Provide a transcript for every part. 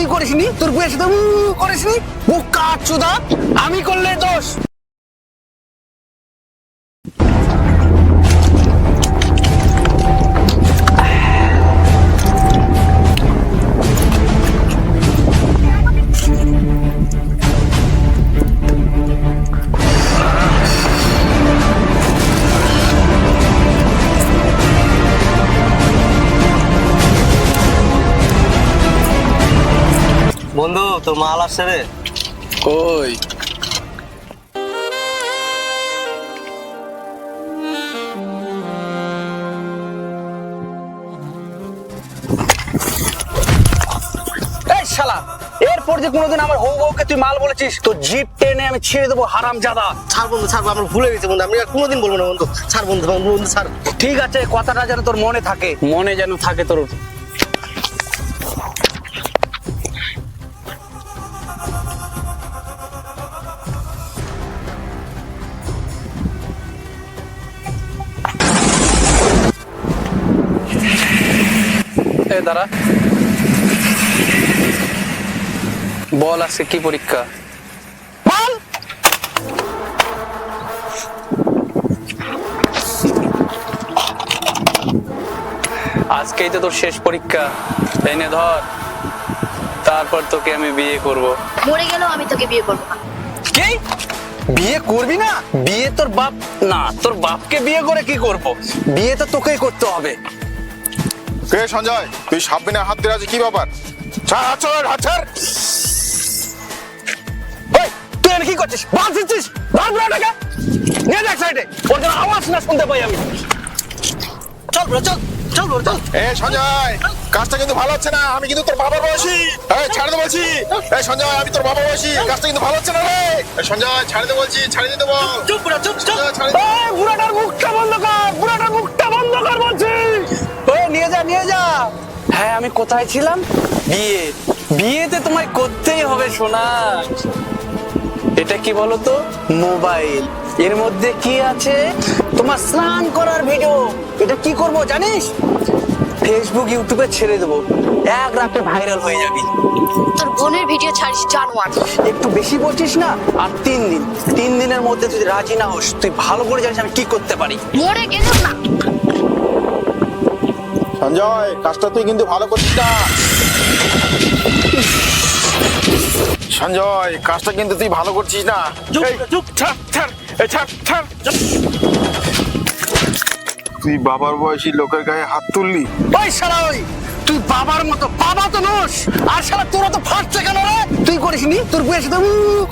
তুই করিসনি, তোর বউয়ের সাথে করিসনি, বোকা চোদা। আমি করলে দোষ। বন্ধু তোর মাল আসছে রে। কই? এই শালা, এরপর যে কোনোদিন আমার হৌ বউকে তুই মাল বলেছিস, তো জিপ টেনে আমি ছেড়ে দেবো হারামজাদা। ছাড় বন্ধু ছাড়, আমার ভুলে গেছে বন্ধু, আমি আর কোনোদিন বলবো না বন্ধু। ছাড় বন্ধু, বন্ধু ছাড়। ঠিক আছে, কথাটা যেন তোর মনে থাকে, মনে যেন থাকে তোর। দাঁড়া, বল আজকে কি পরীক্ষা? বল। আজকেই তো তোর শেষ পরীক্ষা, এনে ধর, তারপর তোকে আমি বিয়ে করব। মরে গেলেও আমি তোকে বিয়ে করবো না। কি? বিয়ে করবি না? বিয়ে তোর বাপ না, তোর বাপকে বিয়ে করে কি করব? বিয়ে তো তোকেই করতে হবে। কে সঞ্জয়, তুই সাবধানে হাত দিয়ে আছে, কি ব্যাপার? ছাড়, হাত ছাড়, হাত ছাড়। ওই, তুই এখানে কি করছিস? বাস দিচ্ছিস? ধর বুড়াটাকে, নিয়ে যাক সাইডে, ওর যেন আওয়াজ না শুনতে পাই আমি। চল বড়, চল চল বড়, চল। এ সঞ্জয়, কাজটা কিন্তু ভালো হচ্ছে না, আমি কিন্তু তোর বাবার বয়সী। এই ছাড়ে দে বলছি। এই সঞ্জয়, আমি তোর বাবা বয়সী, কাজটা কিন্তু ভালো হচ্ছে না রে। এই সঞ্জয়, ছাড়ে দে বলছি, ছাড়ে দিতে বল। চুপ বড়, চুপ চুপ। সঞ্জয়, ছাড়ে দে। এই বুড়াটার মুখটা বন্ধ কর, বুড়াটার মুখটা বন্ধ কর বলছি। ওই নিয়ে যা, নিয়ে যা। হ্যাঁ, আমি কোথায় ছিলাম? বিয়ে। বিয়েতে তোমায় করতেই হবে সোনা। এটা কি বলতো? মোবাইল। এর মধ্যে কি আছে? তোমার স্নান করার ভিডিও। এটা কি করব জানিস? ফেসবুক ইউটিউবে ছেড়ে দেবো, এক রাতে ভাইরাল হয়ে যাবি। তোর বোনের ভিডিও ছাড়িস জানোয়ার। একটু বেশি বলছিস না। আর 3 দিন, 3 দিনের মধ্যে তুই রাজি না হোস, তুই ভালো করে জানিস আমি কি করতে পারি। মরে গেলেও না। সঞ্জয়, কাজটা তুই কিন্তু ভালো করছিস না। সঞ্জয়, কাজটা কিন্তু তুই ভালো করছিস না। চুপ, এই, চুপ। ছাড়, ছাড়, এই ছাড়, ছাড়। তুই বাবার বয়সী লোকের গায়ে হাত তুললি। ওই শালা, ওই তুই বাবার মতো, বাবা তো নোস। আর শালা তোরা তো ফাটছে কেন রে? তুই করিসনি, তোর বউয়ের সাথে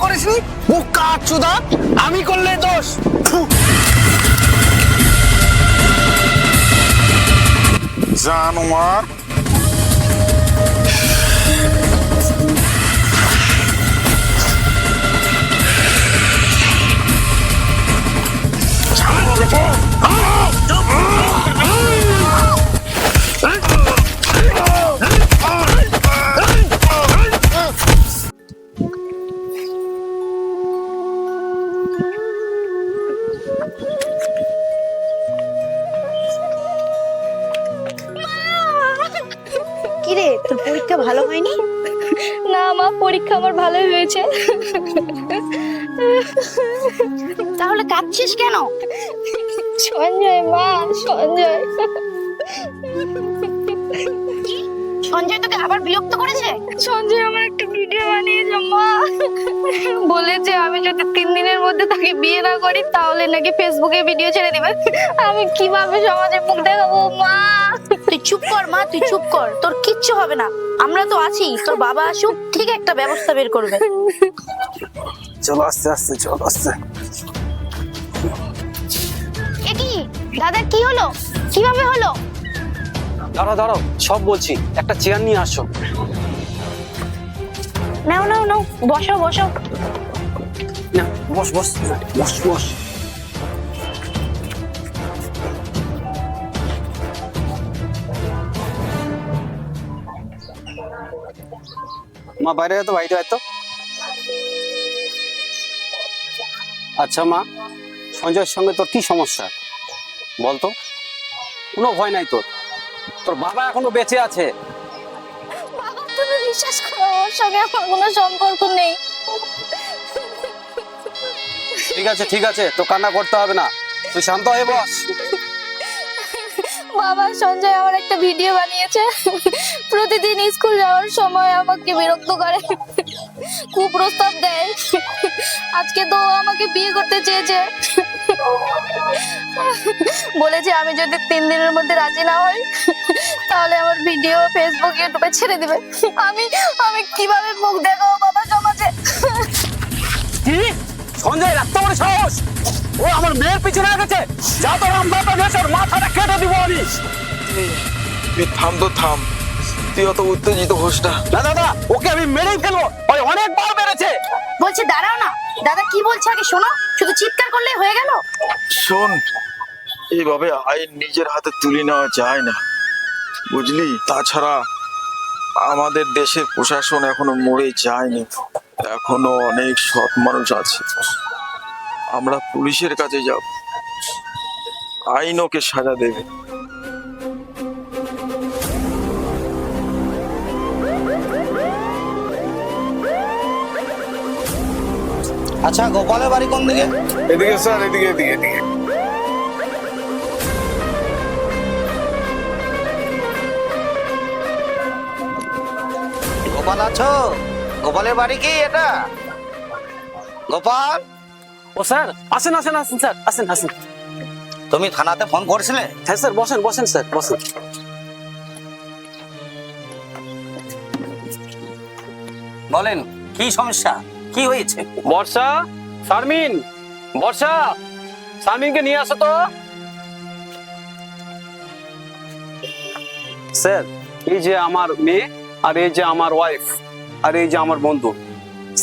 করিসনি, বোকা চোদা। আমি করলে দোষ। জানোয়ার। কিরে, তোর পরীক্ষা ভালো হয়নি? না মা, পরীক্ষা আমার ভালোই হয়েছে। তাহলে কাঁদছিস কেন? সঞ্জয় মা, সঞ্জয়। সঞ্জয় তোকে আবার বিরক্ত করেছে? সঞ্জয় আমার একটা ভিডিও বানিয়েছে মা, বলেছে আমি যদি 3 দিনের মধ্যে তাকে বিয়ে না করি তাহলে নাকি ফেসবুকে ভিডিও ছেড়ে দিবে। আমি কিভাবে সমাজে মুখ দেখাবো মা? তুই চুপ কর মা, তুই চুপ কর, তোর কিচ্ছু হবে না, আমরা তো আছি। তোর বাবা আসুক, ঠিক একটা ব্যবস্থা বের করবে। চলো আস্তে আস্তে, চলো আস্তে। এ কি দাদা, কি হলো? কিভাবে হলো? দাঁড়াও দাঁড়াও, সব বলছি, একটা চেয়ার নিয়ে আসো। নাও নাও নাও, বসো বসো। না, বস বস বস বস। মা বাইরে এতো, বাইরে এতো। আচ্ছা মা, সঞ্জয়ের সঙ্গে তোর কি সমস্যা বলতো? কোনো ভয় নাই তোর, তোর বাবা এখনো বেঁচে আছে। বাবা, তুমি বিশ্বাস করো, ওর সঙ্গে আমার কোনো সম্পর্ক নেই। ঠিক আছে, তো কান্না করতে হবে না, তুই শান্ত হয়ে বস। বাবা, সঞ্জয় আমার একটা ভিডিও বানিয়েছে, প্রতিদিন স্কুল যাওয়ার সময় আমাকে বিরক্ত করে, কুপ্রস্তাব দেয়। আজকে তো ও আমাকে বিয়ে করতে চেয়েছে, বলেছে আমি যদি 3 দিনের মধ্যে রাজি না হই তাহলে আমার ভিডিও ফেসবুক ইউটিউবে ছেড়ে দিবে। আমি আমি কিভাবে মুখ দেখাবো বাবা সমাজে? কি সঞ্জয় এত বড় সাহস, ও আমার মেয়ের পিছনে গেছে, যা তো রামদাতা দেশের মাথাটা কেটে দিব আমি। তুই থাম তো থাম, তুই অত উত্তেজিত হোস না। না দাদা, ওকে আমি মেরেই ফেলবো, ওই অনেকবার মেরেছে। বলছে দাঁড়াও না, দাদা কি বলছে আগে শোনো, শুধু চিৎকার করলেই হয়ে গেল? শোন, এইভাবে আইন নিজের হাতে তুলে নেওয়া যায় না, বুঝলি? তাছাড়া আমাদের দেশের প্রশাসন এখনো মরে যায়নি, এখনো অনেক সৎ মানুষ আছে। আমরা পুলিশের কাছে যাব, আইন ওকে সাজা দেবে। আচ্ছা, গোপালের বাড়ি কোন দিকে? এদিকে স্যার, এদিকে এদিকে এদিকে। গোপাল আছো? গোপালের বাড়ি কি এটা? গোপাল, ও স্যার, আসেন স্যার, আসেন। তুমি থানাতে ফোন করেছিলে? হ্যাঁ স্যার, বসেন স্যার, বসেন। বলেন, কি সমস্যা, কি হয়েছে? শারমিনকে নিয়ে আসো তো। স্যার, এই যে আমার মেয়ে, আর এই যে আমার ওয়াইফ, আর এই যে আমার বন্ধু।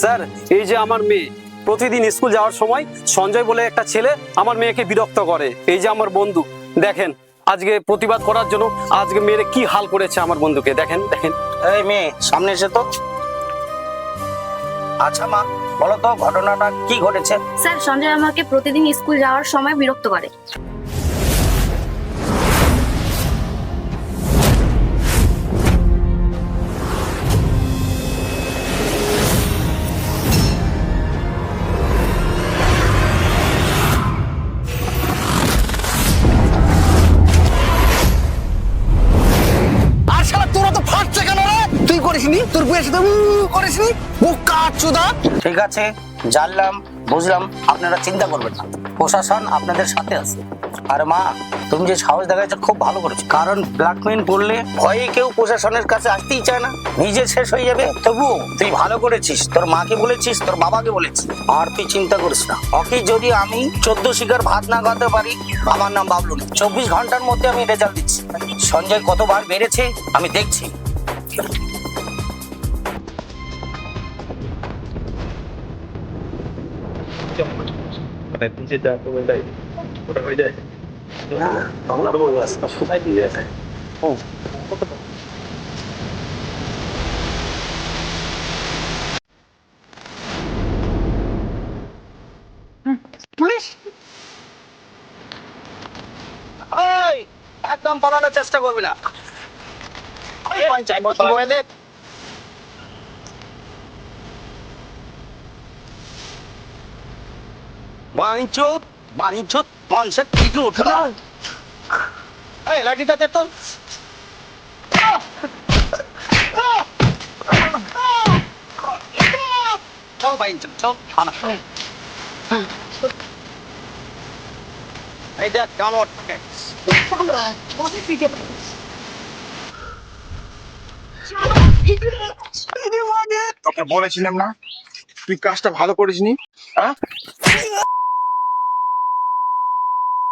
স্যার, এই যে আমার মেয়ে, প্রতিদিন স্কুল যাওয়ার সময় সঞ্জয় বলে একটা ছেলে আমার মেয়েকে বিরক্ত করে। এই যে আমার বন্ধু, দেখেন আজকে প্রতিবাদ করার জন্য আজকে মেয়ের কি হাল করেছে আমার বন্ধুকে, দেখেন। এই মেয়ে, সামনে এসে তো। আচ্ছা মা, বলো তো ঘটনাটা কি ঘটেছে? স্যার, সঞ্জয় আমাকে প্রতিদিন স্কুল যাওয়ার সময় বিরক্ত করে। আর শালা তোরা তো ফাটছে কেন রে? তুই করিসনি? তোর বউয়ের সাথে করিসনি? মুখ কাট চুদা। ঠিক আছে, জানলাম, বুঝলাম, আপনারা চিন্তা করবেন না, প্রশাসন আপনাদের সাথে আছে। আর মা, তুমি যে সাহস দেখাচ্ছ খুব ভালো করেছো, কারণ ব্ল্যাকমেইল করলে ভয়ে কেউ প্রশাসনের কাছে আসতেই চায় না, নিজে শেষ হয়ে যাবে। তবু তুই ভালো করেছিস, তোর মাকে বলেছিস, তোর বাবাকে বলেছিস, আর তুই চিন্তা করিস না। ওকে যদি আমি 14 শিকার ভাত না খাওয়াতে পারি, আমার নাম বাবলু না, 24 ঘন্টার মধ্যে আমি রেজাল্ট দিচ্ছি। সঞ্জয় কতবার বেড়েছে আমি দেখছি। এই, একদম পালানোর চেষ্টা করবি না। বাঞ্চুত মানুষের কিছু ওঠে না। এই লাঠিটা দে তো। চল বাঞ্চুত, চল থানা। এই দেখ কেমন তোকে বলেছিলাম না, তুই কাজটা ভালো করিসনি, হ্যাঁ?